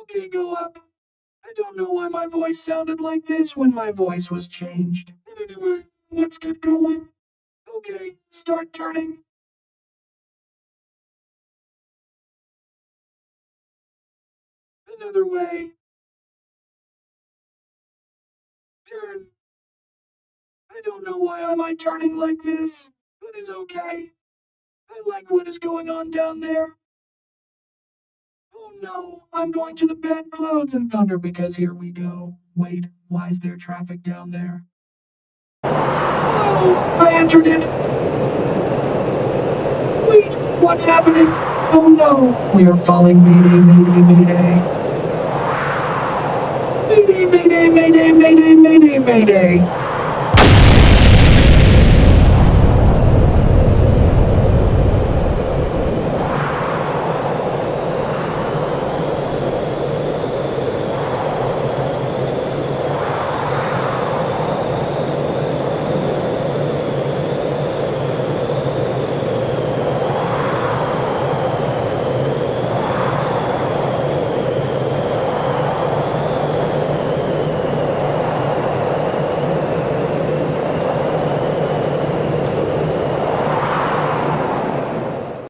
Okay, go up. I don't know why my voice sounded like this when my voice was changed. Anyway, let's get going. Okay, start turning. Another way. Turn. I don't know why am I turning like this, but it's okay. I like what is going on down there. Oh no, I'm going to the bad clouds and thunder because here we go. Wait, why is there traffic down there? Oh, I entered it. Wait, what's happening? Oh no, we are falling. Mayday, mayday, mayday. Mayday, mayday, mayday, mayday, mayday, mayday.